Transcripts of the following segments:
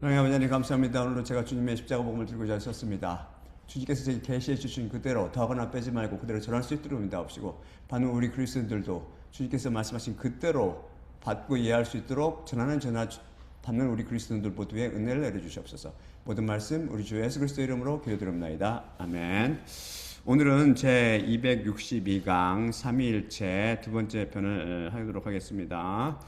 하나님 아버지 하나님 감사합니다. 오늘도 제가 주님의 십자가 복음을 들고 잘 섰습니다. 주님께서 제게 계시해 주신 그대로 더하거나 빼지 말고 그대로 전할 수 있도록 인도하시고 받는 우리 그리스도인들도 주님께서 말씀하신 그대로 받고 이해할 수 있도록 전하는 전하 받는 우리 그리스도인들 모두의 은혜를 내려주시옵소서. 모든 말씀 우리 주 예수 그리스도 이름으로 기도드립니다. 아멘. 오늘은 제 262강 삼위일체 두 번째 편을 하도록 하겠습니다.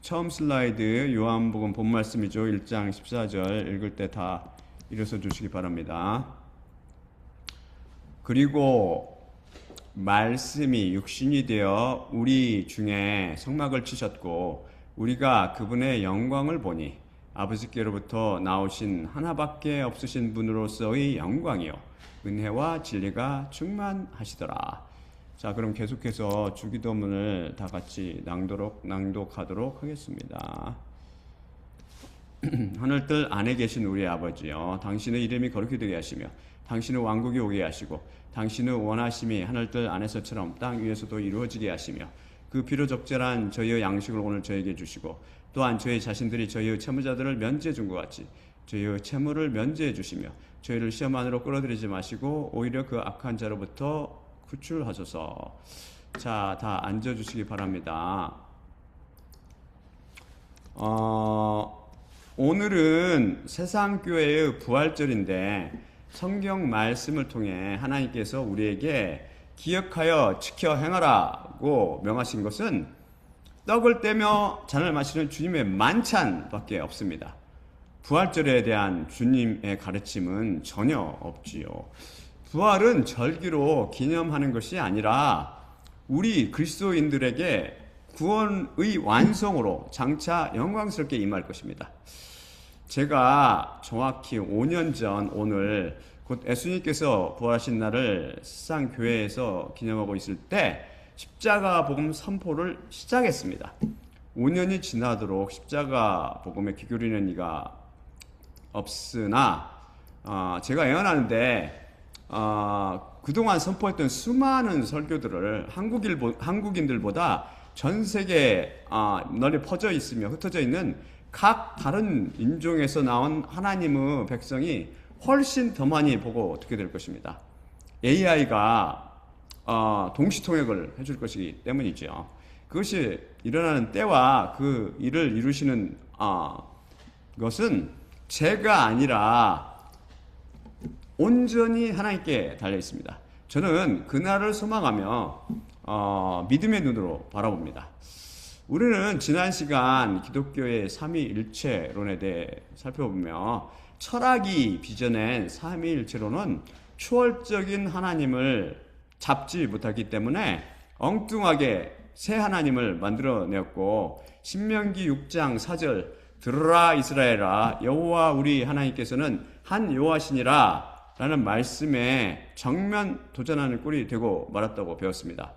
처음 슬라이드 요한복음 본 말씀이죠. 1장 14절 읽을 때 다 일어서 주시기 바랍니다. 그리고 말씀이 육신이 되어 우리 중에 성막을 치셨고 우리가 그분의 영광을 보니 아버지께로부터 나오신 하나밖에 없으신 분으로서의 영광이요 은혜와 진리가 충만하시더라. 자, 그럼 계속해서 주기도문을 다 같이 낭독하도록 하겠습니다. 하늘들 안에 계신 우리 아버지여, 당신의 이름이 거룩히 되게 하시며 당신의 왕국이 오게 하시고 당신의 원하심이 하늘들 안에서처럼 땅 위에서도 이루어지게 하시며 그 피로 적절한 저희의 양식을 오늘 저에게 주시고 또한 저희 자신들이 저희의 채무자들을 면제해 준 것 같이 저희의 채무를 면제해 주시며 저희를 시험 안으로 끌어들이지 마시고 오히려 그 악한 자로부터 구출하소서. 자, 다 앉아주시기 바랍니다. 오늘은 세상교회의 부활절인데 성경 말씀을 통해 하나님께서 우리에게 기억하여 지켜 행하라고 명하신 것은 떡을 떼며 잔을 마시는 주님의 만찬밖에 없습니다. 부활절에 대한 주님의 가르침은 전혀 없지요. 부활은 절기로 기념하는 것이 아니라 우리 그리스도인들에게 구원의 완성으로 장차 영광스럽게 임할 것입니다. 제가 정확히 5년 전 오늘 곧 예수님께서 부활하신 날을 세상교회에서 기념하고 있을 때 십자가 복음 선포를 시작했습니다. 5년이 지나도록 십자가 복음에 귀 기울이는 이가 없으나 제가 애원하는데 그동안 선포했던 수많은 설교들을 한국인들보다 전 세계에 널리 퍼져 있으며 흩어져 있는 각 다른 인종에서 나온 하나님의 백성이 훨씬 더 많이 보고 듣게 될 것입니다. AI가 동시통역을 해줄 것이기 때문이죠. 그것이 일어나는 때와 그 일을 이루시는 것은 제가 아니라 온전히 하나님께 달려 있습니다. 저는 그날을 소망하며 믿음의 눈으로 바라봅니다. 우리는 지난 시간 기독교의 삼위일체론에 대해 살펴보며 철학이 빚어낸 삼위일체론은 초월적인 하나님을 잡지 못하기 때문에 엉뚱하게 새 하나님을 만들어내었고 신명기 6장 4절 들으라 이스라엘아 여호와 우리 하나님께서는 한 여호와시니라 라는 말씀에 정면 도전하는 꼴이 되고 말았다고 배웠습니다.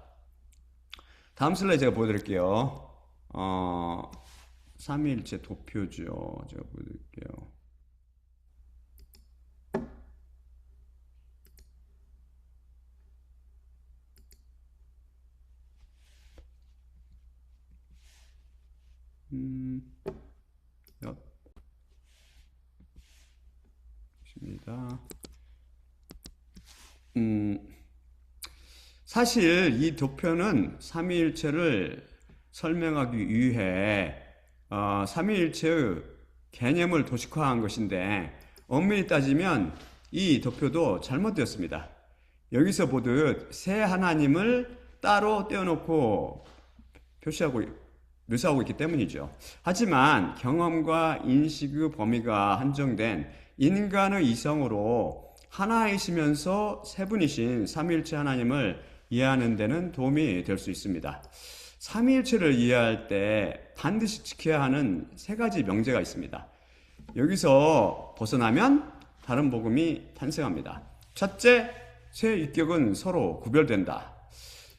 다음 슬라이드 제가 보여드릴게요. 삼위일체 도표죠. 제가 보여드릴게요. 입니다. 사실 이 도표는 삼위일체를 설명하기 위해 삼위일체의 개념을 도식화한 것인데 엄밀히 따지면 이 도표도 잘못되었습니다. 여기서 보듯 새 하나님을 따로 떼어놓고 묘사하고 있기 때문이죠. 하지만 경험과 인식의 범위가 한정된 인간의 이성으로 하나이시면서 세 분이신 삼위일체 하나님을 이해하는 데는 도움이 될 수 있습니다. 삼위일체를 이해할 때 반드시 지켜야 하는 세 가지 명제가 있습니다. 여기서 벗어나면 다른 복음이 탄생합니다. 첫째, 세 위격은 서로 구별된다.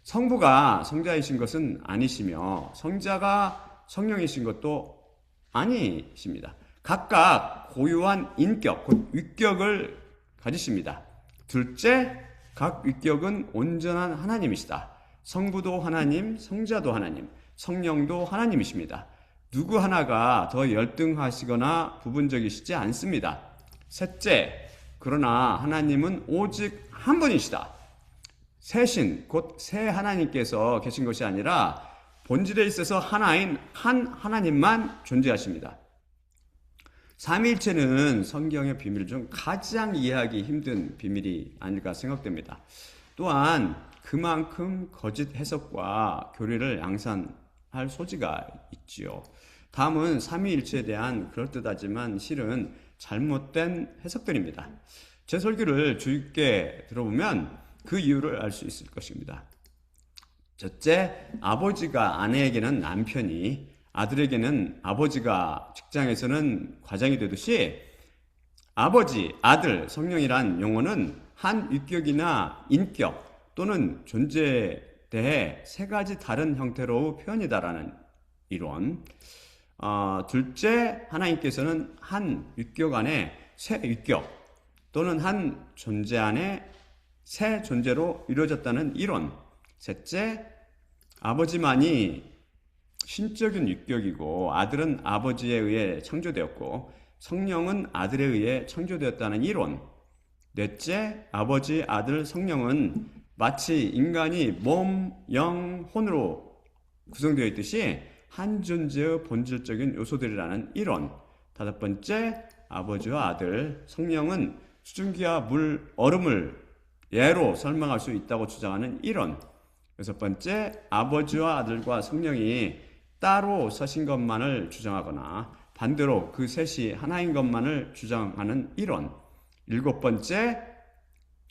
성부가 성자이신 것은 아니시며 성자가 성령이신 것도 아니십니다. 각각 고유한 인격, 곧 위격을 가지십니다. 둘째, 각 위격은 온전한 하나님이시다. 성부도 하나님, 성자도 하나님, 성령도 하나님이십니다. 누구 하나가 더 열등하시거나 부분적이시지 않습니다. 셋째, 그러나 하나님은 오직 한 분이시다. 셋신, 곧 세 하나님께서 계신 것이 아니라 본질에 있어서 하나인 한 하나님만 존재하십니다. 삼위일체는 성경의 비밀 중 가장 이해하기 힘든 비밀이 아닐까 생각됩니다. 또한 그만큼 거짓 해석과 교리를 양산할 소지가 있지요. 다음은 삼위일체에 대한 그럴듯하지만 실은 잘못된 해석들입니다. 제 설교를 주의깊게 들어보면 그 이유를 알 수 있을 것입니다. 첫째, 아버지가 아내에게는 남편이, 아들에게는 아버지가 직장에서는 과장이 되듯이 아버지, 아들, 성령이란 용어는 한 위격이나 인격 또는 존재에 대해 세 가지 다른 형태로 표현이다라는 이론. 둘째, 하나님께서는 한 위격 안에 세 위격 또는 한 존재 안에 세 존재로 이루어졌다는 이론. 셋째, 아버지만이 신적인 위격이고 아들은 아버지에 의해 창조되었고 성령은 아들에 의해 창조되었다는 이론. 넷째, 아버지, 아들, 성령은 마치 인간이 몸, 영, 혼으로 구성되어 있듯이 한 존재의 본질적인 요소들이라는 이론. 다섯 번째, 아버지와 아들, 성령은 수증기와 물, 얼음을 예로 설명할 수 있다고 주장하는 이론. 여섯 번째, 아버지와 아들과 성령이 따로 서신 것만을 주장하거나 반대로 그 셋이 하나인 것만을 주장하는 이론. 일곱 번째,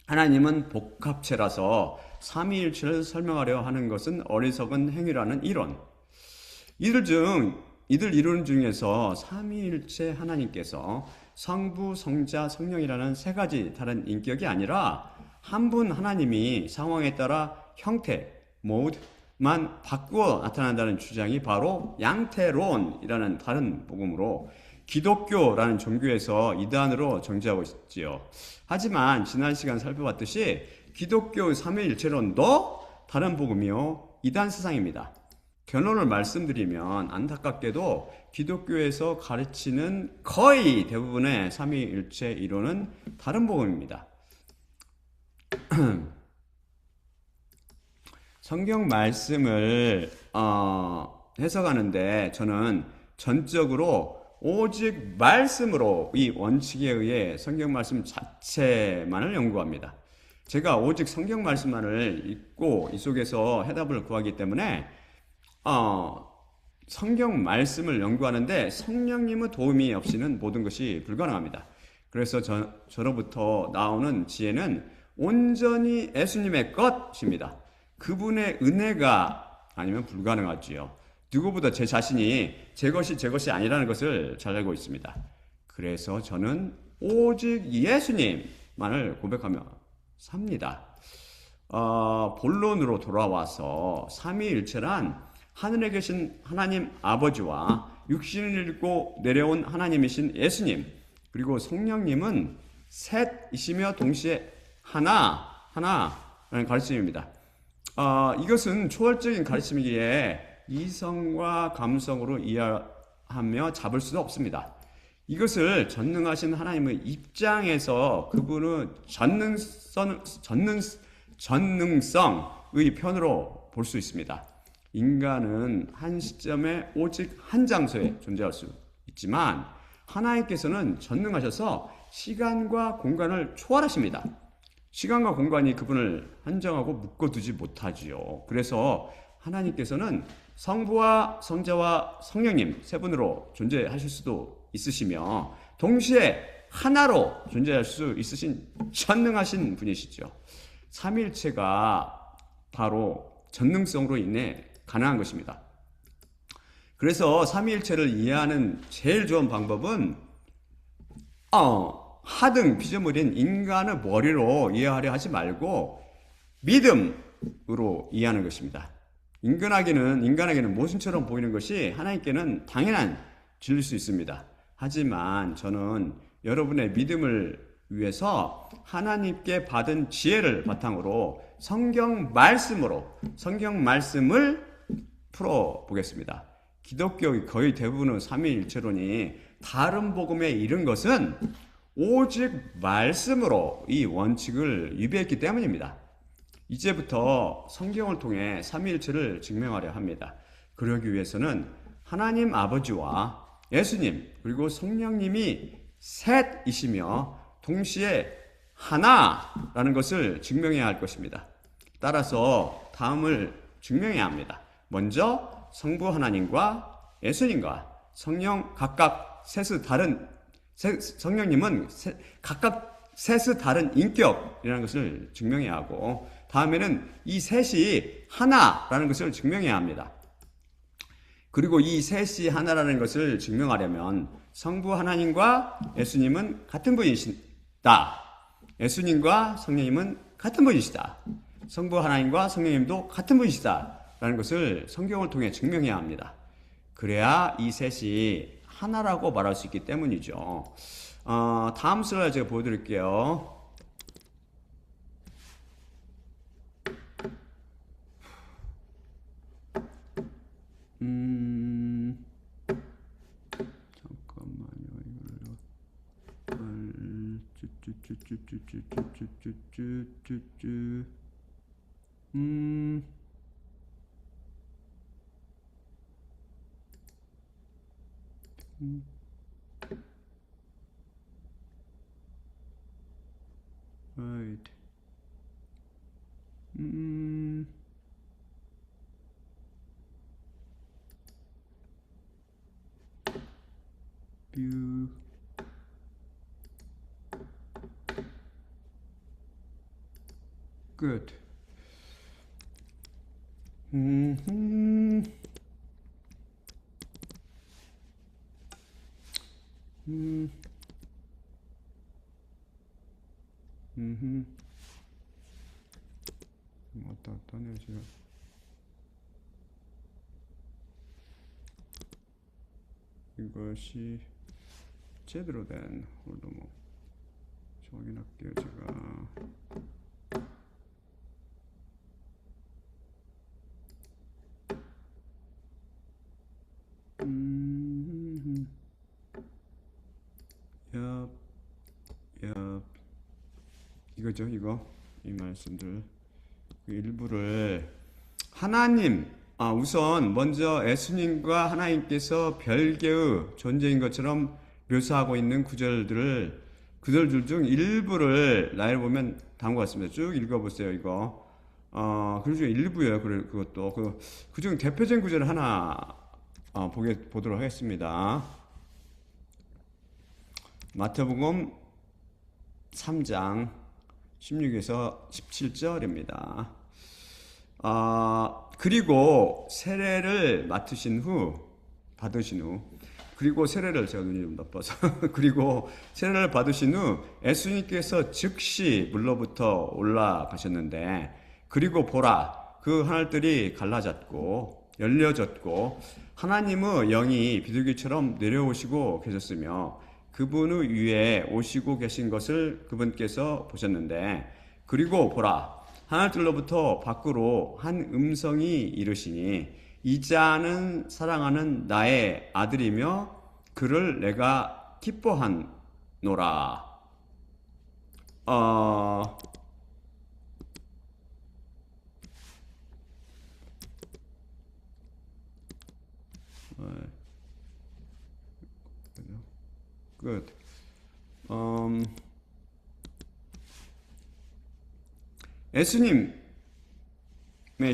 하나님은 복합체라서 삼위일체를 설명하려 하는 것은 어리석은 행위라는 이론. 이들 이론 중에서 삼위일체 하나님께서 성부, 성자, 성령이라는 세 가지 다른 인격이 아니라 한 분 하나님이 상황에 따라 형태, 모드만 바꾸어 나타난다는 주장이 바로 양태론이라는 다른 복음으로 기독교라는 종교에서 이단으로 정죄하고 있지요. 하지만 지난 시간 살펴봤듯이 기독교 삼위일체론도 다른 복음이요 이단 사상입니다. 결론을 말씀드리면 안타깝게도 기독교에서 가르치는 거의 대부분의 삼위일체 이론은 다른 복음입니다. 성경 말씀을 해석하는데 저는 전적으로 오직 말씀으로 이 원칙에 의해 성경 말씀 자체만을 연구합니다. 제가 오직 성경 말씀만을 읽고 이 속에서 해답을 구하기 때문에 성경 말씀을 연구하는데 성령님의 도움이 없이는 모든 것이 불가능합니다. 그래서 저로부터 나오는 지혜는 온전히 예수님의 것입니다. 그분의 은혜가 아니면 불가능하지요. 누구보다 제 자신이 제 것이 아니라는 것을 잘 알고 있습니다. 그래서 저는 오직 예수님만을 고백하며 삽니다. 본론으로 돌아와서 삼위일체란 하늘에 계신 하나님 아버지와 육신을 입고 내려온 하나님이신 예수님, 그리고 성령님은 셋이시며 동시에 하나라는 가르침입니다. 이것은 초월적인 가르침이기에 이성과 감성으로 이해하며 잡을 수도 없습니다. 이것을 전능하신 하나님의 입장에서 그분의 전능성의 편으로 볼 수 있습니다. 인간은 한 시점에 오직 한 장소에 존재할 수 있지만 하나님께서는 전능하셔서 시간과 공간을 초월하십니다. 시간과 공간이 그분을 한정하고 묶어두지 못하지요. 그래서 하나님께서는 성부와 성자와 성령님 세 분으로 존재하실 수도 있으시며 동시에 하나로 존재할 수 있으신 전능하신 분이시죠. 삼위일체가 바로 전능성으로 인해 가능한 것입니다. 그래서 삼위일체를 이해하는 제일 좋은 방법은 하등 피조물인 인간의 머리로 이해하려 하지 말고 믿음으로 이해하는 것입니다. 인간에게는 모순처럼 보이는 것이 하나님께는 당연한 진리일 수 있습니다. 하지만 저는 여러분의 믿음을 위해서 하나님께 받은 지혜를 바탕으로 성경 말씀을 풀어보겠습니다. 기독교의 거의 대부분은 삼위일체론이 다른 복음에 이른 것은 오직 말씀으로 이 원칙을 위배했기 때문입니다. 이제부터 성경을 통해 삼위일체를 증명하려 합니다. 그러기 위해서는 하나님 아버지와 예수님 그리고 성령님이 셋이시며 동시에 하나라는 것을 증명해야 할 것입니다. 따라서 다음을 증명해야 합니다. 먼저 성부 하나님과 예수님과 성령 각각 셋의 다른 성령님은 각각 셋의 다른 인격이라는 것을 증명해야 하고 다음에는 이 셋이 하나라는 것을 증명해야 합니다. 그리고 이 셋이 하나라는 것을 증명하려면 성부 하나님과 예수님은 같은 분이시다. 예수님과 성령님은 같은 분이시다. 성부 하나님과 성령님도 같은 분이시다. 라는 것을 성경을 통해 증명해야 합니다. 그래야 이 셋이 하나라고 말할 수 있기 때문이죠. 다음 슬라이드 제가 보여드릴게요. Right. View. Good. 왔다 갔다 하네요, 제가. 이것이 제대로 된 홀더모 확인할게요, 제가. 이거죠, 이거. 이 말씀들. 그 일부를 하나님, 우선 먼저 예수님과 하나님께서 별개의 존재인 것처럼 묘사하고 있는 구절들 중 일부를 나열해 보면 다음과 같습니다. 쭉 읽어보세요, 이거. 그 중에 일부예요, 그것도. 그중 대표적인 구절을 하나 보도록 하겠습니다. 마태복음 3장 16에서 17절입니다. 그리고 세례를 받으신 후 그리고 세례를 제가 눈이 좀 나빠서 그리고 세례를 받으신 후 예수님께서 즉시 물로부터 올라가셨는데 그리고 보라 그 하늘들이 갈라졌고 열려졌고 하나님의 영이 비둘기처럼 내려오시고 계셨으며 그분의 위에 오시고 계신 것을 그분께서 보셨는데 그리고 보라 하늘들로부터 밖으로 한 음성이 이르시니 이 자는 사랑하는 나의 아들이며 그를 내가 기뻐하노라. Good. 예수님의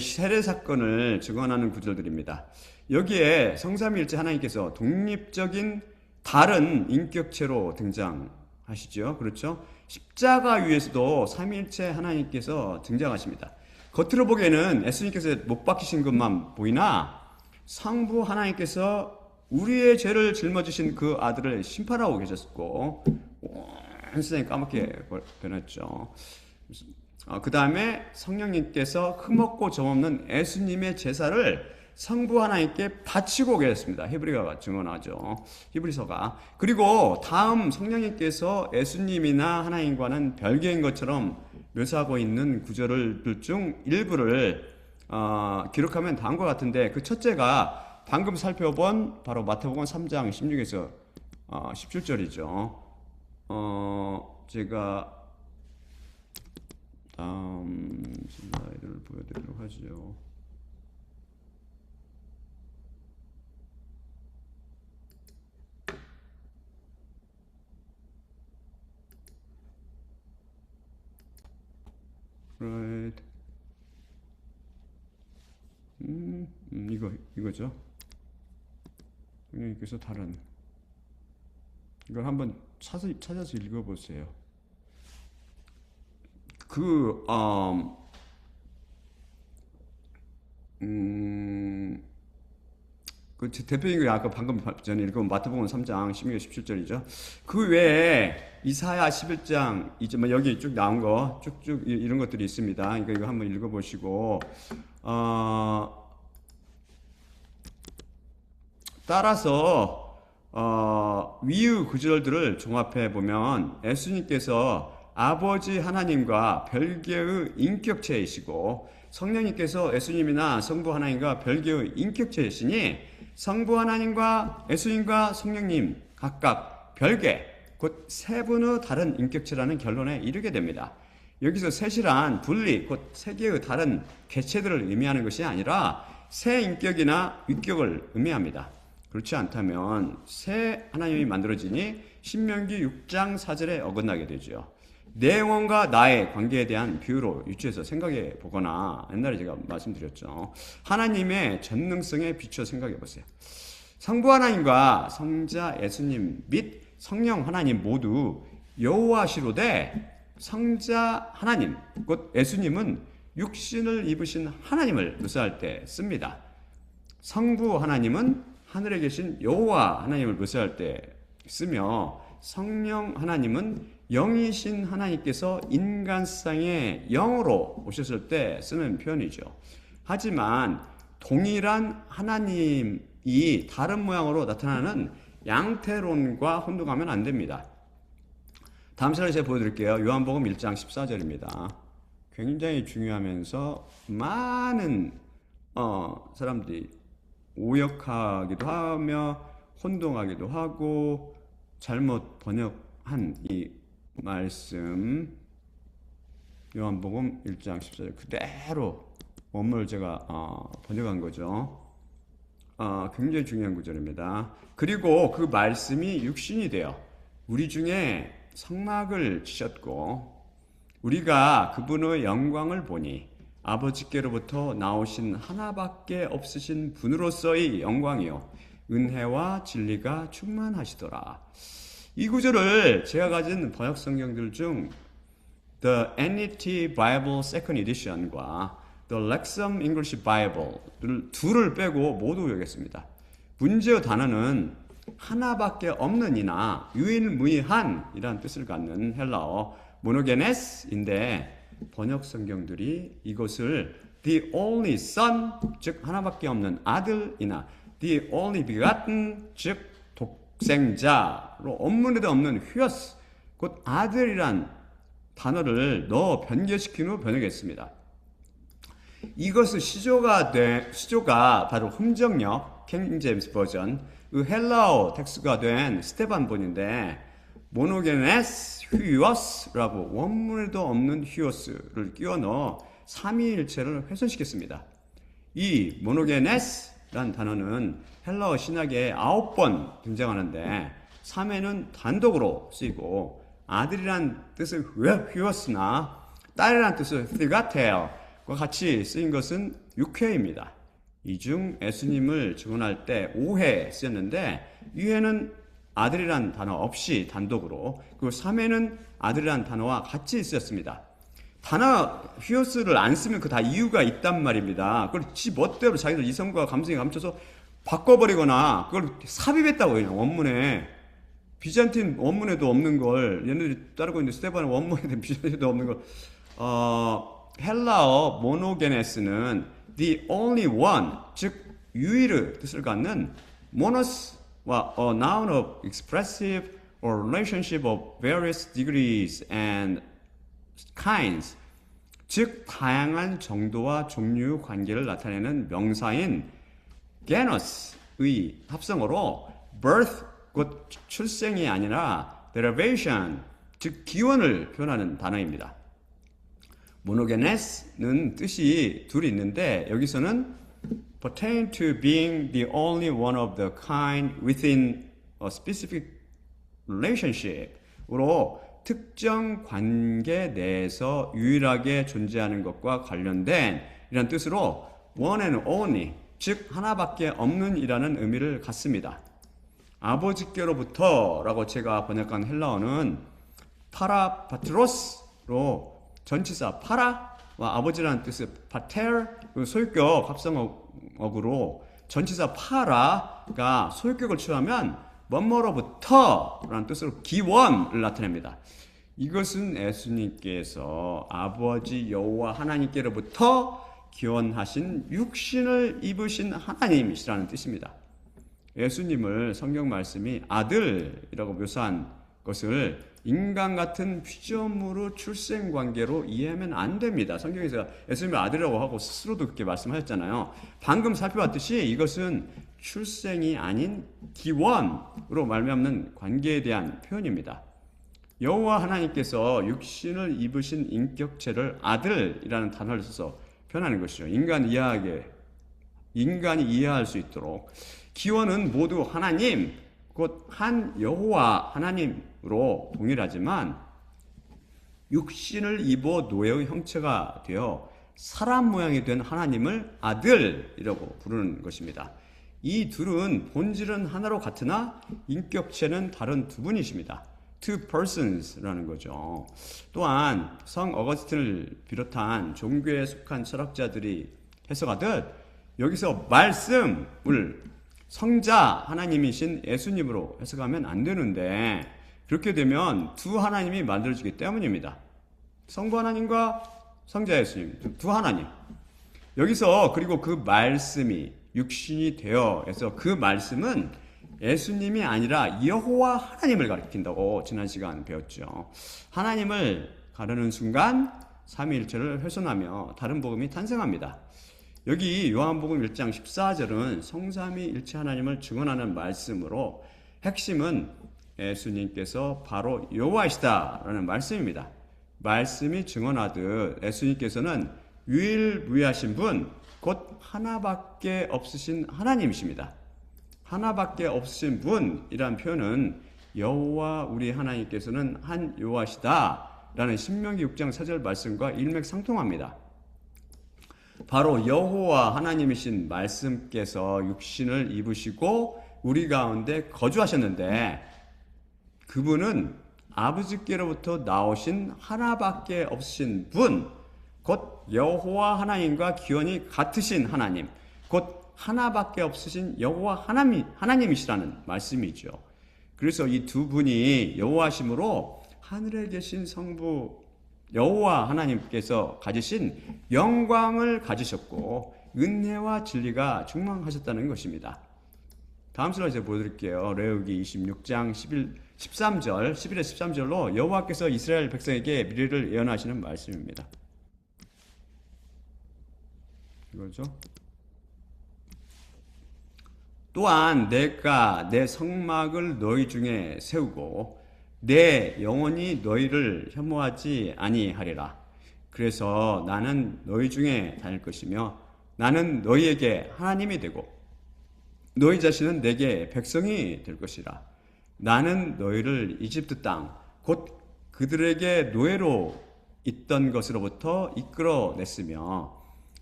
세례 사건을 증언하는 구절들입니다. 여기에 성삼위일체 하나님께서 독립적인 다른 인격체로 등장하시죠. 그렇죠? 십자가 위에서도 삼위일체 하나님께서 등장하십니다. 겉으로 보기에는 예수님께서 못 박히신 것만 보이나 성부 하나님께서 우리의 죄를 짊어지신 그 아들을 심판하고 계셨고 온 세상이 까맣게 변했죠. 그 다음에 성령님께서 흠없고 점없는 예수님의 제사를 성부 하나님께 바치고 계셨습니다. 히브리서가 증언하죠. 히브리서가. 그리고 다음 성령님께서 예수님이나 하나님과는 별개인 것처럼 묘사하고 있는 구절들 중 일부를 기록하면 다음과 같은데 그 첫째가 방금 살펴본 바로 마태복음 3장 16에서 17절이죠. 제가 다음 슬라이드를 보여드리도록 하죠. Right. 이거죠. 그래서 다른 이걸 한번 찾아서 읽어보세요. 그 대표적인 게 아까 방금 전에 읽은 마태복음 3장 16절 17절이죠. 그 외에 이사야 11장 이제 여기 쭉 나온 거 쭉쭉 이런 것들이 있습니다. 그러니까 이거 한번 읽어보시고 따라서 위의 구절들을 종합해 보면 예수님께서 아버지 하나님과 별개의 인격체이시고 성령님께서 예수님이나 성부 하나님과 별개의 인격체이시니 성부 하나님과 예수님과 성령님 각각 별개 곧 세 분의 다른 인격체라는 결론에 이르게 됩니다. 여기서 셋이란 분리 곧 세 개의 다른 개체들을 의미하는 것이 아니라 세 인격이나 위격을 의미합니다. 그렇지 않다면 새 하나님이 만들어지니 신명기 6장 4절에 어긋나게 되죠. 내 영혼과 나의 관계에 대한 비유로 유추해서 생각해 보거나 옛날에 제가 말씀드렸죠. 하나님의 전능성에 비추어 생각해 보세요. 성부 하나님과 성자 예수님 및 성령 하나님 모두 여호와시로되 성자 하나님 곧 예수님은 육신을 입으신 하나님을 묘사할 때 씁니다. 성부 하나님은 하늘에 계신 여호와 하나님을 묘사할 때 쓰며 성령 하나님은 영이신 하나님께서 인간상의 영으로 오셨을 때 쓰는 표현이죠. 하지만 동일한 하나님이 다른 모양으로 나타나는 양태론과 혼동하면 안 됩니다. 다음 슬라이드 제가 보여드릴게요. 요한복음 1장 14절입니다. 굉장히 중요하면서 많은 사람들이 오역하기도 하며 혼동하기도 하고 잘못 번역한 이 말씀 요한복음 1장 14절 그대로 원문을 제가 번역한 거죠. 굉장히 중요한 구절입니다. 그리고 그 말씀이 육신이 되어 우리 중에 성막을 치셨고 우리가 그분의 영광을 보니 아버지께로부터 나오신 하나밖에 없으신 분으로서의 영광이요 은혜와 진리가 충만하시더라. 이 구절을 제가 가진 번역 성경들 중 The NET Bible Second Edition과 The Lexham English Bible를 둘을 빼고 모두 외우겠습니다. 문제의 단어는 하나밖에 없는이나 유일무이한이라는 뜻을 갖는 헬라어 모노게네스인데 번역 성경들이 이것을 The Only Son 즉 하나밖에 없는 아들이나 The Only Begotten 즉 독생자로 원문에도 없는 휴어스 곧 아들이란 단어를 넣어 변개시킨 후 번역했습니다. 이것은 시조가 바로 흠정역 킹 제임스 버전 헬라어 텍스트가 된 스테반본인데 모노게네스 휴어스라고 원문에도 없는 휴어스를 끼워 넣어 삼위일체를 훼손시켰습니다. 이 모노게네스란 단어는 헬라어 신약에 9번 등장하는데 3회는 단독으로 쓰이고 아들이란 뜻의 휴어스나 딸이란 뜻의 피가테어와 같이 쓰인 것은 6회입니다. 이 중 예수님을 증언할 때 5회 쓰였는데 2회는 아들이란 단어 없이 단독으로 그리고 3회는 아들이란 단어와 같이 쓰였습니다. 단어 휴어스를 안 쓰면 그 다 이유가 있단 말입니다. 그걸 지 멋대로 자기들 이성과 감성에 감춰서 바꿔버리거나 그걸 삽입했다고 해요. 원문에 비잔틴 원문에도 없는 걸 얘네들이 따르고 있는 스테반의 원문에 비잔틴에도 없는 걸 헬라어 모노게네스는 the only one 즉 유일의 뜻을 갖는 monos와 a noun of expressive or relationship of various degrees and kinds 즉 다양한 정도와 종류 관계를 나타내는 명사인 genus 합성어로 birth 곧 출생이 아니라 derivation 즉 기원을 표현하는 단어입니다. monogenes는 뜻이 둘이 있는데 여기서는 pertain to being the only one of the kind within a specific relationship으로 특정 관계 내에서 유일하게 존재하는 것과 관련된 이런 뜻으로 one and only 즉 하나밖에 없는 이라는 의미를 갖습니다. 아버지께로부터 라고 제가 번역한 헬라어는 파라파트로스로 전치사 파라와 아버지라는 뜻의 파텔 소유격 합성어구로 전치사 파라가 소유격을 취하면 뭐뭐로부터 라는 뜻으로 기원을 나타냅니다. 이것은 예수님께서 아버지 여호와 하나님께로부터 기원하신 육신을 입으신 하나님이시라는 뜻입니다. 예수님을 성경 말씀이 아들이라고 묘사한 것을 인간 같은 피조물의 출생 관계로 이해하면 안 됩니다. 성경에서 예수님을 아들이라고 하고 스스로도 그렇게 말씀하셨잖아요. 방금 살펴봤듯이 이것은 출생이 아닌 기원으로 말미암는 관계에 대한 표현입니다. 여호와 하나님께서 육신을 입으신 인격체를 아들이라는 단어를 써서 표현하는 것이죠. 인간이 이해할 수 있도록 기원은 모두 하나님 곧 한 여호와 하나님으로 동일하지만 육신을 입어 노예의 형체가 되어 사람 모양이 된 하나님을 아들이라고 부르는 것입니다. 이 둘은 본질은 하나로 같으나 인격체는 다른 두 분이십니다. Two persons라는 거죠. 또한 성 어거스틴을 비롯한 종교에 속한 철학자들이 해석하듯 여기서 말씀을 성자 하나님이신 예수님으로 해석하면 안 되는데 그렇게 되면 두 하나님이 만들어지기 때문입니다. 성부 하나님과 성자 예수님 두 하나님. 여기서 그리고 그 말씀이 육신이 되어 해서 그 말씀은 예수님이 아니라 여호와 하나님을 가리킨다고 지난 시간 배웠죠. 하나님을 가르는 순간 삼위일체를 훼손하며 다른 복음이 탄생합니다. 여기 요한복음 1장 14절은 성삼위일체 하나님을 증언하는 말씀으로 핵심은 예수님께서 바로 여호와이시다라는 말씀입니다. 말씀이 증언하듯 예수님께서는 유일무이하신 분, 곧 하나밖에 없으신 하나님이십니다. 하나밖에 없으신 분이란 표현은 여호와 우리 하나님께서는 한 여호와시다라는 신명기 6장 4절 말씀과 일맥상통합니다. 바로 여호와 하나님이신 말씀께서 육신을 입으시고 우리 가운데 거주하셨는데 그분은 아버지께로부터 나오신 하나밖에 없으신 분, 곧 여호와 하나님과 기원이 같으신 하나님, 곧 하나밖에 없으신 여호와 하나님이시라는 말씀이죠. 그래서 이 두 분이 여호와심으로 하늘에 계신 성부 여호와 하나님께서 가지신 영광을 가지셨고 은혜와 진리가 충만하셨다는 것입니다. 다음 슬라이드 보여드릴게요. 레위기 26장 13절, 11에 13절로 여호와께서 이스라엘 백성에게 미래를 예언하시는 말씀입니다. 이거죠. 또한 내가 내 성막을 너희 중에 세우고 내 영혼이 너희를 혐오하지 아니하리라. 그래서 나는 너희 중에 다닐 것이며 나는 너희에게 하나님이 되고 너희 자신은 내게 백성이 될 것이라. 나는 너희를 이집트 땅 곧 그들에게 노예로 있던 것으로부터 이끌어냈으며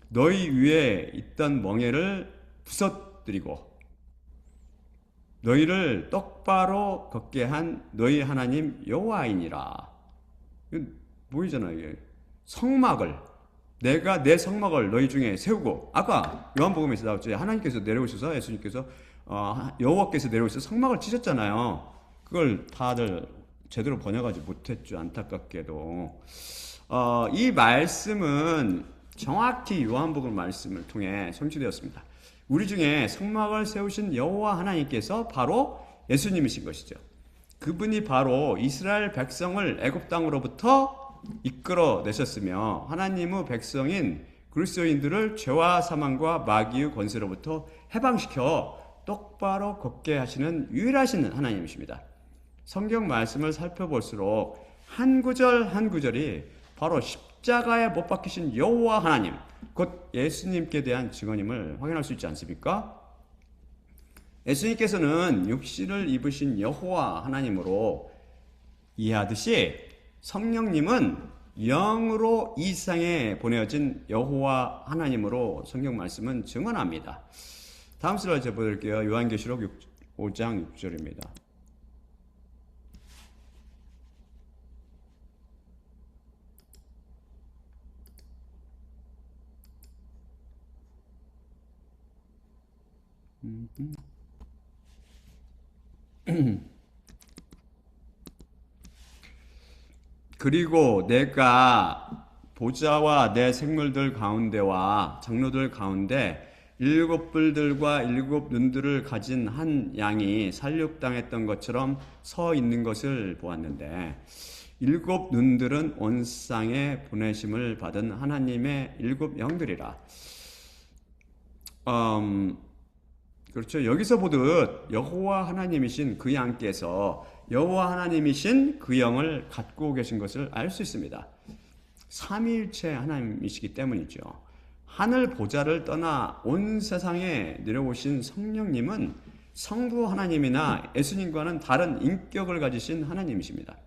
너희 위에 있던 멍에를 부서뜨리고 너희를 똑바로 걷게 한 너희 하나님 여호와이니라. 이건 보이잖아요. 이게 성막을 내가 내 성막을 너희 중에 세우고 아까 요한복음에서 나왔죠. 하나님께서 내려오셔서 예수님께서 여호와께서 내려오셔서 성막을 치셨잖아요. 그걸 다들 제대로 번역하지 못했죠. 안타깝게도 이 말씀은 정확히 요한복음 말씀을 통해 성취되었습니다. 우리 중에 성막을 세우신 여호와 하나님께서 바로 예수님이신 것이죠. 그분이 바로 이스라엘 백성을 애굽 땅으로부터 이끌어내셨으며 하나님의 백성인 그리스도인들을 죄와 사망과 마귀의 권세로부터 해방시켜 똑바로 걷게 하시는 유일하신 하나님이십니다. 성경 말씀을 살펴볼수록 한 구절 한 구절이 바로 십자가에 못 박히신 여호와 하나님, 곧 예수님께 대한 증언임을 확인할 수 있지 않습니까? 예수님께서는 육신을 입으신 여호와 하나님으로 이해하듯이 성령님은 영으로 이 세상에 보내어진 여호와 하나님으로 성경 말씀은 증언합니다. 다음 슬라이드 보여드릴게요. 요한계시록 5장 6절입니다. 그리고 내가 보좌와 내 생물들 가운데와 장로들 가운데 일곱 뿔들과 일곱 눈들을 가진 한 양이 살육당했던 것처럼 서 있는 것을 보았는데, 일곱 눈들은 온 세상에 보내심을 받은 하나님의 일곱 영들이라. 그렇죠. 여기서 보듯 여호와 하나님이신 그 양께서 여호와 하나님이신 그 영을 갖고 계신 것을 알 수 있습니다. 삼위일체 하나님이시기 때문이죠. 하늘 보좌를 떠나 온 세상에 내려오신 성령님은 성부 하나님이나 예수님과는 다른 인격을 가지신 하나님이십니다.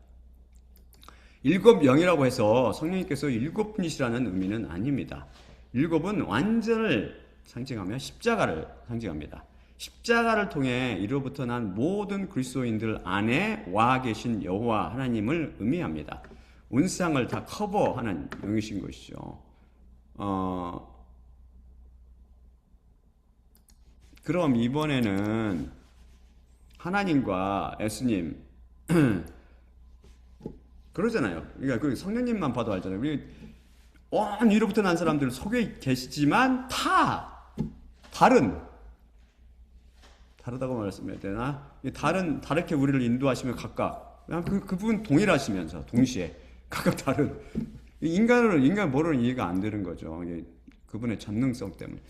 일곱 영이라고 해서 성령님께서 일곱 분이시라는 의미는 아닙니다. 일곱은 완전을 상징하며 십자가를 상징합니다. 십자가를 통해 이로부터 난 모든 그리스도인들 안에 와 계신 여호와 하나님을 의미합니다. 온 세상을 다 커버하는 영이신 것이죠. 그럼 이번에는 하나님과 예수님 그러잖아요. 그러니까 그 성령님만 봐도 알잖아요. 우리 온 위로부터 난 사람들 속에 계시지만 다르다고 말씀해야 되나? 다르게 우리를 인도하시면 각각 그분 동일하시면서 동시에 각각 다른 인간 모르는 이해가 안 되는 거죠. 그분의 전능성 때문에.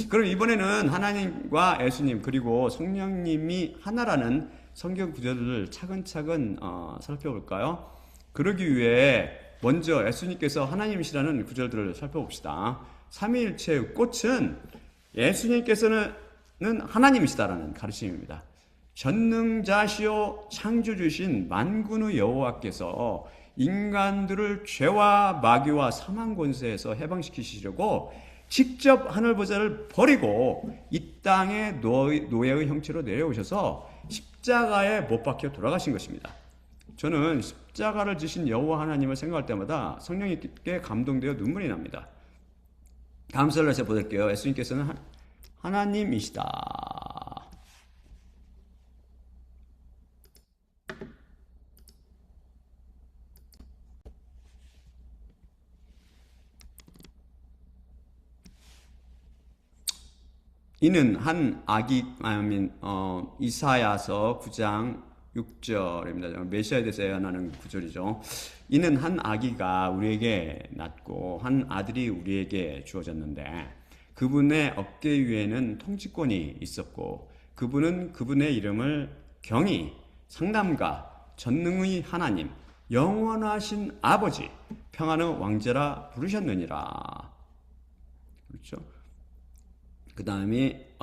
그럼 이번에는 하나님과 예수님 그리고 성령님이 하나라는 성경 구절을 차근차근 살펴볼까요? 그러기 위해 먼저 예수님께서 하나님이시라는 구절들을 살펴봅시다. 삼위일체의 꽃은 예수님께서는 하나님이시다라는 가르침입니다. 전능자시오 창조주신 만군의 여호와께서 인간들을 죄와 마귀와 사망 권세에서 해방시키시려고 직접 하늘 보좌를 버리고 이 땅에 노예의 형체로 내려오셔서 십자가에 못 박혀 돌아가신 것입니다. 저는 십자가를 지신 여호와 하나님을 생각할 때마다 성령님께 감동되어 눈물이 납니다. 다음 슬라이드 보실게요. 예수님께서는 하나님이시다. 이는 한 아기 이사야서 9장 6절입니다. 메시아에 대해서 예언하는 구절이죠. 이는 한 아기가 우리에게 낳고 한 아들이 우리에게 주어졌는데 그분의 어깨 위에는 통치권이 있었고 그분은 그분의 이름을 경히 상담가 전능의 하나님 영원하신 아버지 평안의 왕자라 부르셨느니라. 그렇죠? 그 다음에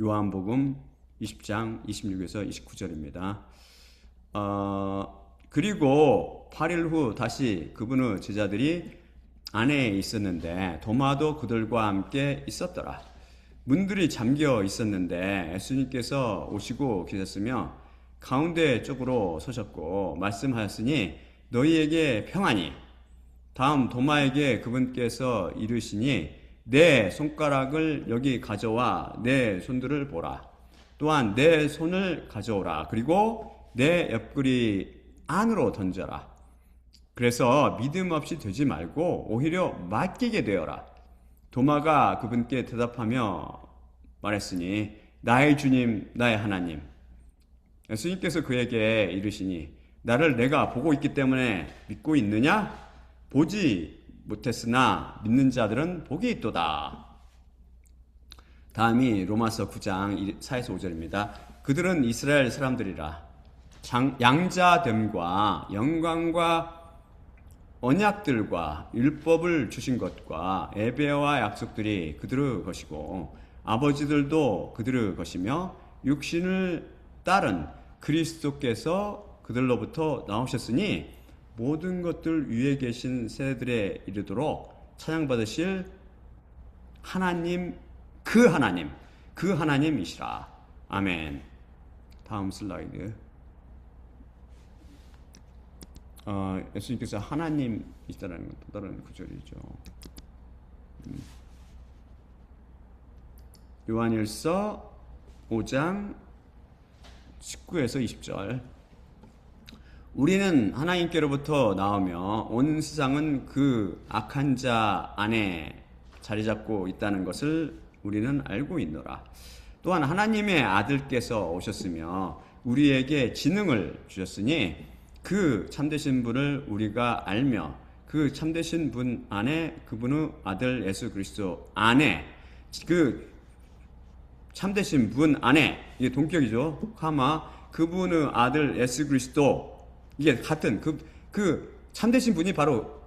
요한복음 20장 26에서 29절입니다. 그리고 8일 후 다시 그분의 제자들이 안에 있었는데 도마도 그들과 함께 있었더라. 문들이 잠겨 있었는데 예수님께서 오시고 계셨으며 가운데 쪽으로 서셨고 말씀하였으니 너희에게 평안이. 다음 도마에게 그분께서 이르시니 내 손가락을 여기 가져와 내 손들을 보라. 또한 내 손을 가져오라. 그리고 내 옆구리 안으로 던져라. 그래서 믿음 없이 되지 말고 오히려 맡기게 되어라. 도마가 그분께 대답하며 말했으니 나의 주님 나의 하나님. 예수님께서 그에게 이르시니 나를 내가 보고 있기 때문에 믿고 있느냐? 보지 못했으나 믿는 자들은 복이 있도다. 다음이 로마서 9장 4에서 5절입니다. 그들은 이스라엘 사람들이라 양자됨과 영광과 언약들과 율법을 주신 것과 예배와 약속들이 그들의 것이고 아버지들도 그들의 것이며 육신을 따른 그리스도께서 그들로부터 나오셨으니 모든 것들 위에 계신 세들에 이르도록 찬양받으실 하나님 그 하나님이시라. 아멘. 다음 슬라이드. 예수님께서 하나님이시다라는 또 다른 구절이죠. 요한일서 5장 19에서 20절. 우리는 하나님께로부터 나오며 온 세상은 그 악한 자 안에 자리 잡고 있다는 것을 우리는 알고 있노라. 또한 하나님의 아들께서 오셨으며 우리에게 지능을 주셨으니 그 참되신 분을 우리가 알며 그 참되신 분 안에 그분의 아들 예수 그리스도 안에 그 참되신 분 안에 이게 동격이죠. 그분의 아들 예수 그리스도 이게 같은 그 참되신 분이 바로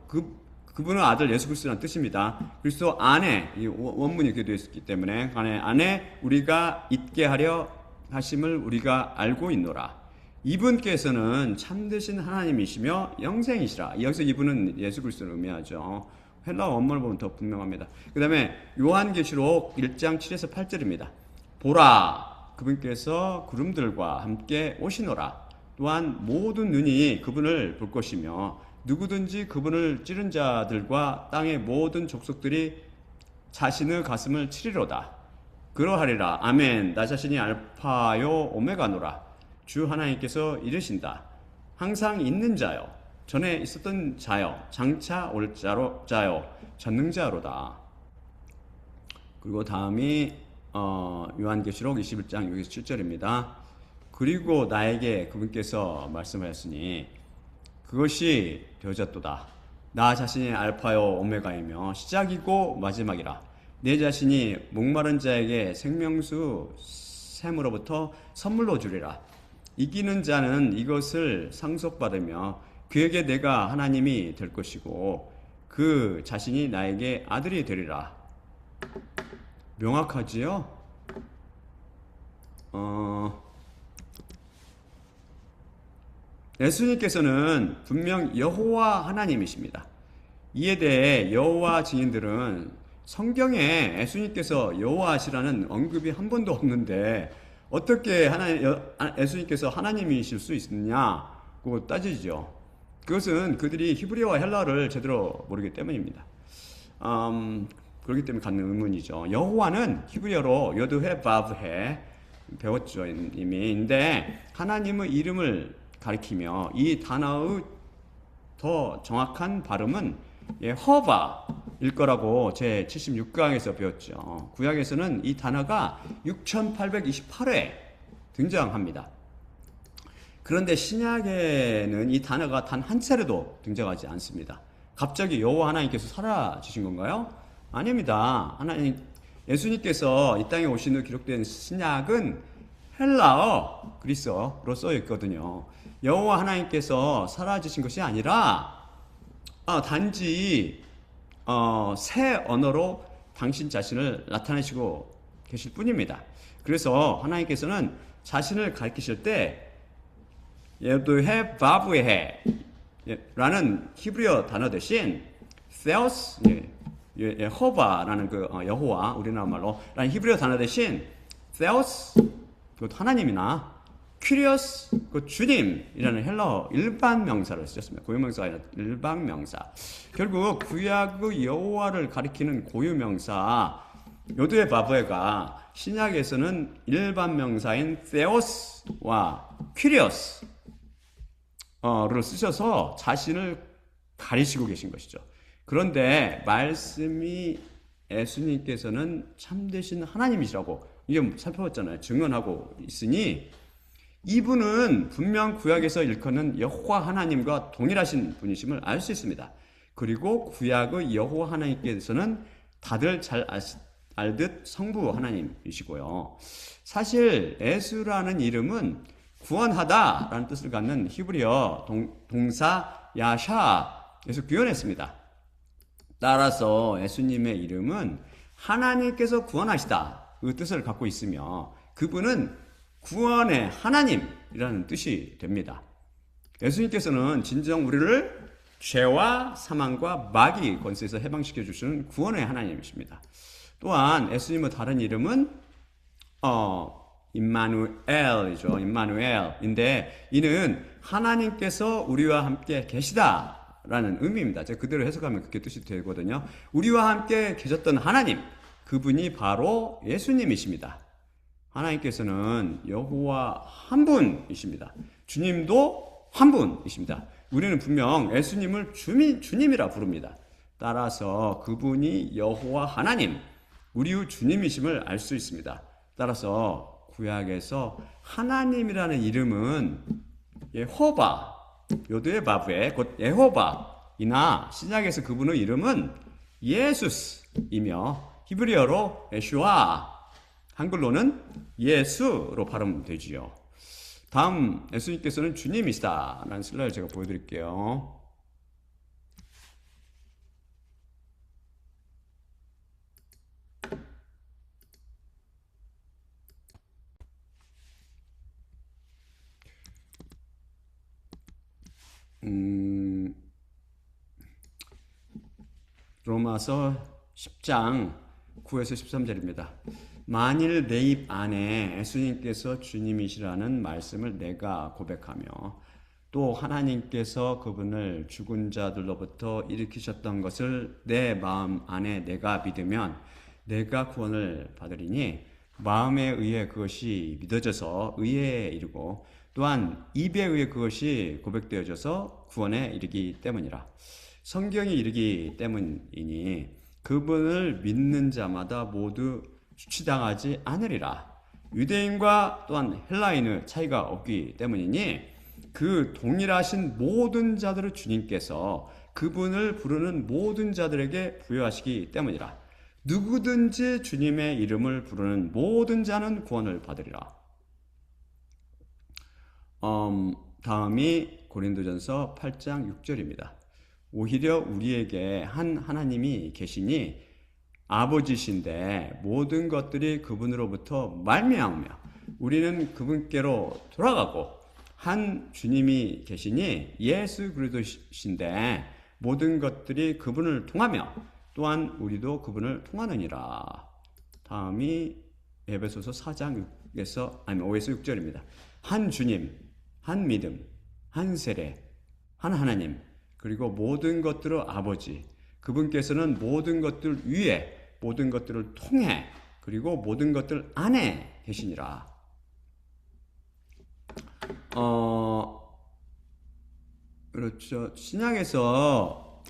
그분의 아들 예수 그리스도라는 뜻입니다. 그리스도 안에 이 원문이 이렇게 되어 있기 때문에 안에 우리가 있게 하려 하심을 우리가 알고 있노라. 이분께서는 참되신 하나님이시며 영생이시라. 여기서 이분은 예수 그리스도를 의미하죠. 헬라어 원문을 보면 더 분명합니다. 그 다음에 요한계시록 1장 7에서 8절입니다. 보라, 그분께서 구름들과 함께 오시노라. 또한 모든 눈이 그분을 볼 것이며 누구든지 그분을 찌른 자들과 땅의 모든 족속들이 자신의 가슴을 치리로다. 그러하리라. 아멘. 나 자신이 알파요 오메가노라. 주 하나님께서 이르신다. 항상 있는 자요, 전에 있었던 자요, 장차 올 자요, 전능자로다. 그리고 다음이 요한계시록 21장 6에서 7절입니다. 그리고 나에게 그분께서 말씀하였으니 그것이 되어졌도다. 나 자신이 알파요 오메가이며 시작이고 마지막이라. 내 자신이 목마른 자에게 생명수 샘으로부터 선물로 주리라. 이기는 자는 이것을 상속받으며 그에게 내가 하나님이 될 것이고 그 자신이 나에게 아들이 되리라. 명확하지요? 예수님께서는 분명 여호와 하나님이십니다. 이에 대해 여호와 증인들은 성경에 예수님께서 여호와시라는 언급이 한 번도 없는데 어떻게 예수님께서 하나님이실 수 있느냐고 따지죠. 그것은 그들이 히브리어와 헬라어를 제대로 모르기 때문입니다. 그렇기 때문에 갖는 의문이죠. 여호와는 히브리어로 여드해 바브해 배웠죠 이미. 근데 하나님의 이름을 가리키며 이 단어의 더 정확한 발음은 허바일 거라고 제 76강에서 배웠죠. 구약에서는 이 단어가 6828회 등장합니다. 그런데 신약에는 이 단어가 단 한 차례도 등장하지 않습니다. 갑자기 여호와 하나님께서 사라지신 건가요? 아닙니다. 예수님께서 이 땅에 오신 후 기록된 신약은 헬라어, 그리스어로 써 있거든요. 여호와 하나님께서 사라지신 것이 아니라 단지 새 언어로 당신 자신을 나타내시고 계실 뿐입니다. 그래서 하나님께서는 자신을 가리키실 때 여드해 바브해 라는 히브리어 단어 대신 세오스 여호바라는 그 여호와 우리나라 말로 라는 히브리어 단어 대신 세오스 그것도 하나님이나 큐리어스 그 주님이라는 헬라어 일반 명사를 쓰셨습니다. 고유 명사가 아니라 일반 명사. 결국 구약의 여호와를 가리키는 고유 명사 여드해 바브해가 신약에서는 일반 명사인 세오스와 큐리어스 를 쓰셔서 자신을 가리시고 계신 것이죠. 그런데 말씀이 예수님께서는 참되신 하나님이시라고 이게 살펴봤잖아요. 증언하고 있으니 이분은 분명 구약에서 일컫는 여호와 하나님과 동일하신 분이심을 알 수 있습니다. 그리고 구약의 여호와 하나님께서는 다들 잘 알듯 성부 하나님이시고요. 사실 예수라는 이름은 구원하다라는 뜻을 갖는 히브리어 동사 야샤에서 구현했습니다. 따라서 예수님의 이름은 하나님께서 구원하시다 그 뜻을 갖고 있으며 그분은 구원의 하나님이라는 뜻이 됩니다. 예수님께서는 진정 우리를 죄와 사망과 마귀 권세에서 해방시켜 주시는 구원의 하나님이십니다. 또한 예수님의 다른 이름은 임마누엘이죠. 임마누엘인데 이는 하나님께서 우리와 함께 계시다라는 의미입니다. 제가 그대로 해석하면 그렇게 뜻이 되거든요. 우리와 함께 계셨던 하나님, 그분이 바로 예수님이십니다. 하나님께서는 여호와 한 분이십니다. 주님도 한 분이십니다. 우리는 분명 예수님을 주님이라 부릅니다. 따라서 그분이 여호와 하나님, 우리의 주님이심을 알 수 있습니다. 따라서 구약에서 하나님이라는 이름은 예호바, 요드의 바브에 곧 예호바이나 신약에서 그분의 이름은 예수스이며 히브리어로 예슈아, 한글로는 예수로 발음되지요. 다음 예수님께서는 주님이시다라는 슬라이드 제가 보여드릴게요. 로마서 10장 9에서 13절입니다. 만일 내 입 안에 예수님께서 주님이시라는 말씀을 내가 고백하며 또 하나님께서 그분을 죽은 자들로부터 일으키셨던 것을 내 마음 안에 내가 믿으면 내가 구원을 받으리니 마음에 의해 그것이 믿어져서 의에 이르고 또한 입에 의해 그것이 고백되어져서 구원에 이르기 때문이라. 성경이 이르기 때문이니 그분을 믿는 자마다 모두 추치당하지 않으리라. 유대인과 또한 헬라인의 차이가 없기 때문이니 그 동일하신 모든 자들을 주님께서 그분을 부르는 모든 자들에게 부여하시기 때문이라. 누구든지 주님의 이름을 부르는 모든 자는 구원을 받으리라. 다음이 고린도전서 8장 6절입니다. 오히려 우리에게 한 하나님이 계시니 아버지신데 모든 것들이 그분으로부터 말미암으며 우리는 그분께로 돌아가고 한 주님이 계시니 예수 그리스도신데 모든 것들이 그분을 통하며 또한 우리도 그분을 통하느니라. 다음이 에베소서 4장 5에서 6절입니다. 한 주님, 한 믿음, 한 세례, 한 하나님, 그리고 모든 것들의 아버지, 그분께서는 모든 것들 위에, 모든 것들을 통해, 그리고 모든 것들 안에 계시니라. 그렇죠. 신약에서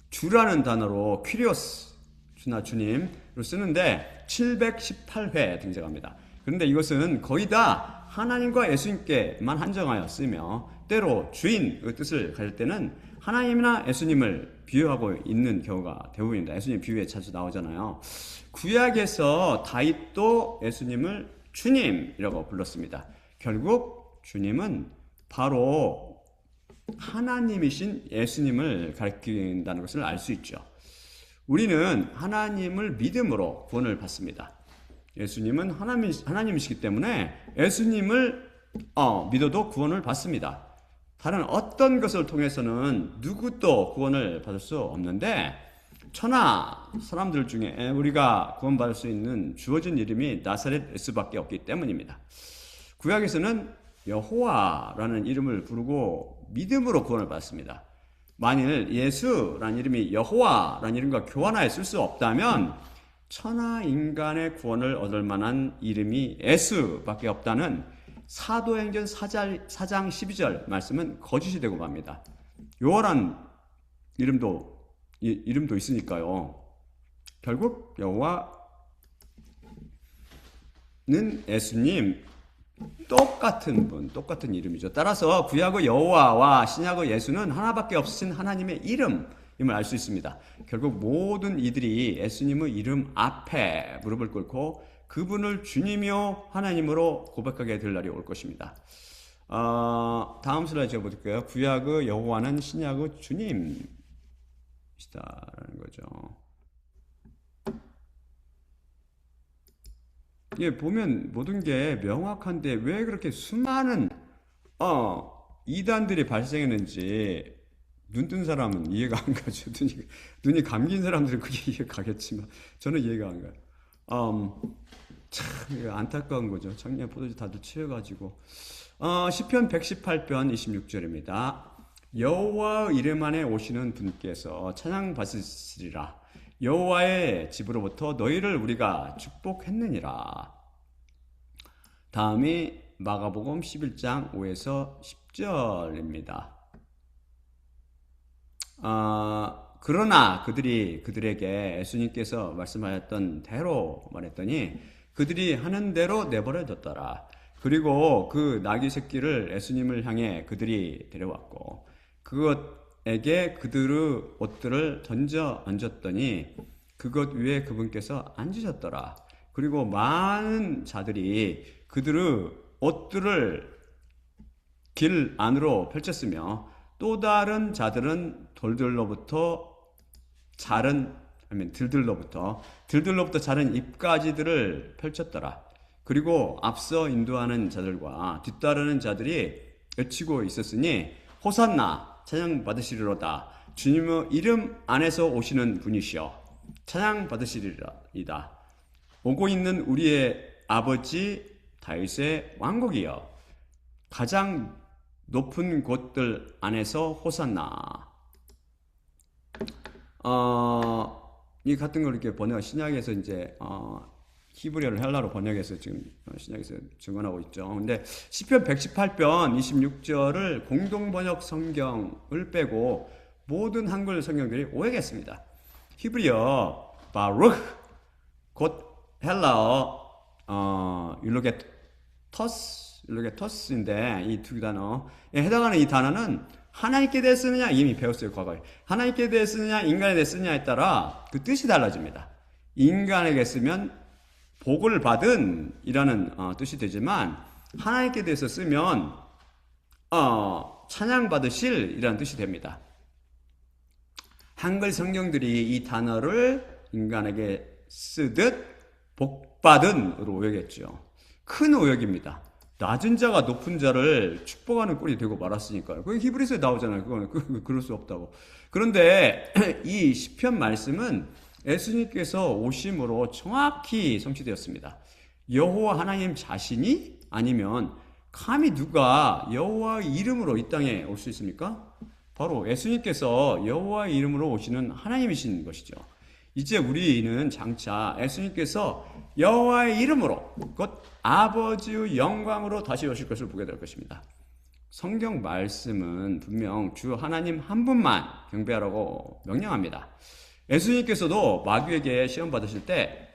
주라는 단어로 퀴리오스, 주나 주님을 쓰는데 718회 등장합니다. 그런데 이것은 거의 다 하나님과 예수님께만 한정하여 쓰며 때로 주인의 뜻을 가질 때는 하나님이나 예수님을 비유하고 있는 경우가 대부분입니다. 예수님 비유에 자주 나오잖아요. 구약에서 다윗도 예수님을 주님이라고 불렀습니다. 결국 주님은 바로 하나님이신 예수님을 가리킨다는 것을 알 수 있죠. 우리는 하나님을 믿음으로 구원을 받습니다. 예수님은 하나님이시기 때문에 예수님을 믿어도 구원을 받습니다. 다른 어떤 것을 통해서는 누구도 구원을 받을 수 없는데 천하 사람들 중에 우리가 구원받을 수 있는 주어진 이름이 나사렛 예수밖에 없기 때문입니다. 구약에서는 여호와라는 이름을 부르고 믿음으로 구원을 받습니다. 만일 예수라는 이름이 여호와라는 이름과 교환하여 쓸 수 없다면 천하 인간의 구원을 얻을 만한 이름이 예수밖에 없다는 사도행전 4장 12절 말씀은 거짓이 되고 맙니다. 요호란 이름도 있으니까요. 결국 여호와는 예수님 똑같은 분, 똑같은 이름이죠. 따라서 구약의 여호와와 신약의 예수는 하나밖에 없으신 하나님의 이름, 임을 알 수 있습니다. 결국 모든 이들이 예수님의 이름 앞에 무릎을 꿇고 그분을 주님이요 하나님으로 고백하게 될 날이 올 것입니다. 다음 슬라이드 제가 볼게요. 구약의 여호와는 신약의 주님이시다라는 거죠. 예, 보면 모든 게 명확한데 왜 그렇게 수많은 이단들이 발생했는지 눈뜬 사람은 이해가 안 가죠. 눈이 감긴 사람들은 그게 이해가 가겠지만 저는 이해가 안 가요. 참 안타까운 거죠. 작년 포도주 다들 취해가지고 시편 118편 26절입니다. 여호와 이름 안에 오시는 분께서 찬양 받으시리라. 여호와의 집으로부터 너희를 우리가 축복했느니라. 다음이 마가복음 11장 5에서 10절입니다. 그러나 그들에게 예수님께서 말씀하셨던 대로 말했더니 그들이 하는 대로 내버려뒀더라. 그리고 그 나귀 새끼를 예수님을 향해 그들이 데려왔고 그것에게 그들의 옷들을 던져 얹었더니 그것 위에 그분께서 앉으셨더라. 그리고 많은 자들이 그들의 옷들을 길 안으로 펼쳤으며 또 다른 자들은 들들로부터 자른 잎가지들을 펼쳤더라. 그리고 앞서 인도하는 자들과 뒤따르는 자들이 외치고 있었으니 호산나 찬양 받으시리로다. 주님의 이름 안에서 오시는 분이시여 찬양 받으시리이다. 오고 있는 우리의 아버지 다윗의 왕국이여 가장 높은 곳들 안에서 호산나. 이 같은 걸 이렇게 신약에서 이제 히브리어를 헬라로 번역해서 지금 신약에서 증언하고 있죠. 근데 시편 118편 26절을 공동 번역 성경을 빼고 모든 한글 성경들이 오해했습니다. 히브리어 바루흐 곧 헬라어 율로게토스인데 이 두 단어에 해당하는 이 단어는 하나님께 대해 쓰느냐 이미 배웠어요. 과거에 하나님께 대해 쓰느냐 인간에 대해 쓰느냐에 따라 그 뜻이 달라집니다. 인간에게 쓰면 복을 받은 이라는 뜻이 되지만 하나님께 대해서 쓰면 찬양 받으실 이라는 뜻이 됩니다. 한글 성경들이 이 단어를 인간에게 쓰듯 복받은으로 오역했죠. 큰 오역입니다. 낮은 자가 높은 자를 축복하는 꼴이 되고 말았으니까요. 그게 히브리서에 나오잖아요. 그거는 그럴 수 없다고. 그런데 이 시편 말씀은 예수님께서 오심으로 정확히 성취되었습니다. 여호와 하나님 자신이 아니면 감히 누가 여호와의 이름으로 이 땅에 올 수 있습니까? 바로 예수님께서 여호와의 이름으로 오시는 하나님이신 것이죠. 이제 우리는 장차 예수님께서 여호와의 이름으로 곧 아버지의 영광으로 다시 오실 것을 보게 될 것입니다. 성경 말씀은 분명 주 하나님 한 분만 경배하라고 명령합니다. 예수님께서도 마귀에게 시험 받으실 때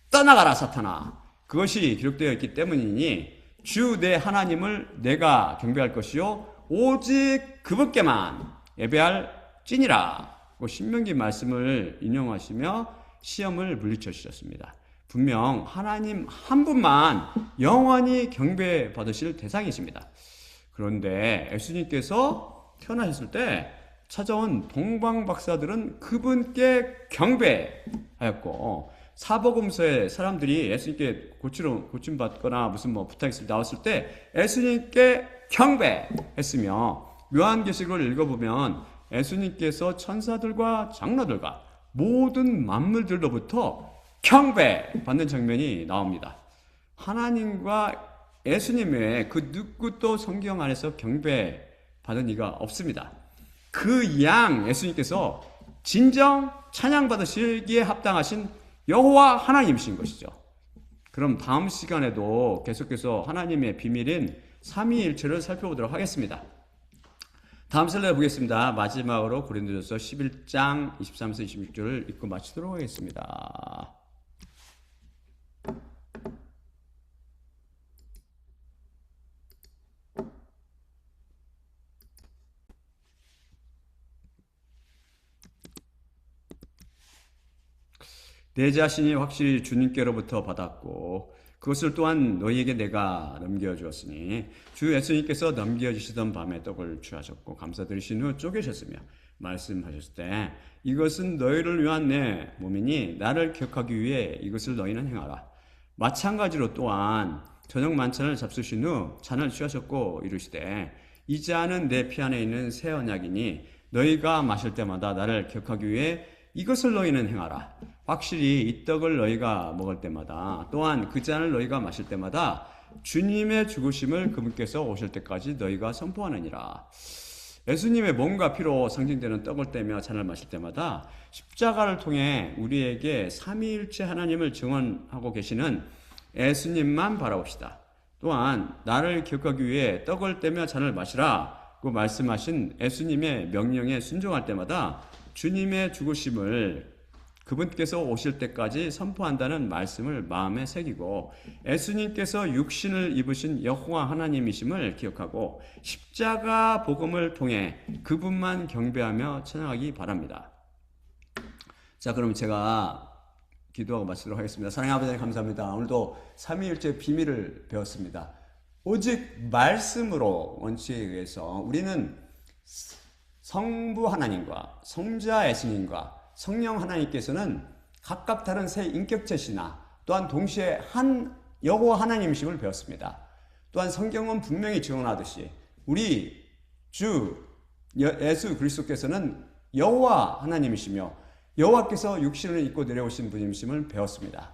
떠나가라 사탄아 그것이 기록되어 있기 때문이니 주 내 하나님을 내가 경배할 것이요 오직 그분께만 예배할지니라. 신명기 말씀을 인용하시며 시험을 물리쳐 주셨습니다. 분명 하나님 한 분만 영원히 경배 받으실 대상이십니다. 그런데 예수님께서 태어나셨을 때 찾아온 동방 박사들은 그분께 경배하였고 사복음서에 사람들이 예수님께 고침받거나 무슨 부탁이 나왔을 때 예수님께 경배했으며 요한계시록을 읽어보면 예수님께서 천사들과 장로들과 모든 만물들로부터 경배받는 장면이 나옵니다. 하나님과 예수님 외에 그 누구도 성경 안에서 경배받은 이가 없습니다. 그 양 예수님께서 진정 찬양받으시기에 합당하신 여호와 하나님이신 것이죠. 그럼 다음 시간에도 계속해서 하나님의 비밀인 삼위일체를 살펴보도록 하겠습니다. 다음 슬라이드 보겠습니다. 마지막으로 고린도전서 11장 23에서 26절을 읽고 마치도록 하겠습니다. 내 자신이 확실히 주님께로부터 받았고 그것을 또한 너희에게 내가 넘겨주었으니 주 예수님께서 넘겨주시던 밤에 떡을 취하셨고 감사드리신 후 쪼개셨으며 말씀하셨을 때 이것은 너희를 위한 내 몸이니 나를 기억하기 위해 이것을 너희는 행하라. 마찬가지로 또한 저녁 만찬을 잡수신 후 잔을 취하셨고 이르시되 이 잔은 내 피 안에 있는 새 언약이니 너희가 마실 때마다 나를 기억하기 위해 이것을 너희는 행하라. 확실히 이 떡을 너희가 먹을 때마다 또한 그 잔을 너희가 마실 때마다 주님의 죽으심을 그분께서 오실 때까지 너희가 선포하느니라. 예수님의 몸과 피로 상징되는 떡을 떼며 잔을 마실 때마다 십자가를 통해 우리에게 삼위일체 하나님을 증언하고 계시는 예수님만 바라봅시다. 또한 나를 기억하기 위해 떡을 떼며 잔을 마시라고 말씀하신 예수님의 명령에 순종할 때마다 주님의 죽으심을 그분께서 오실 때까지 선포한다는 말씀을 마음에 새기고 예수님께서 육신을 입으신 여호와 하나님이심을 기억하고 십자가 복음을 통해 그분만 경배하며 찬양하기 바랍니다. 자, 그럼 제가 기도하고 마치도록 하겠습니다. 사랑하는 아버지 하나님 감사합니다. 오늘도 삼위일체 비밀을 배웠습니다. 오직 말씀으로 원칙에 의해서 우리는 성부 하나님과 성자 예수님과 성령 하나님께서는 각각 다른 세 인격체시나 또한 동시에 한 여호와 하나님이심을 배웠습니다. 또한 성경은 분명히 증언하듯이 우리 주 예수 그리스도께서는 여호와 하나님이시며 여호와께서 육신을 입고 내려오신 분이심을 배웠습니다.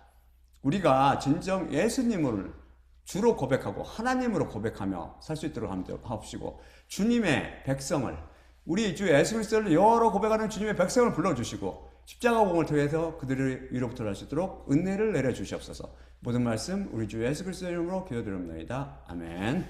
우리가 진정 예수님을 주로 고백하고 하나님으로 고백하며 살 수 있도록 하옵시고 주님의 백성을 우리 주 예수 그리스도를 여호와로 고백하는 주님의 백성을 불러주시고 십자가 복음을 통해서 그들을 위로부터 날 수 있도록 은혜를 내려주시옵소서. 모든 말씀 우리 주 예수 그리스도의 이름으로 기도드립니다. 아멘.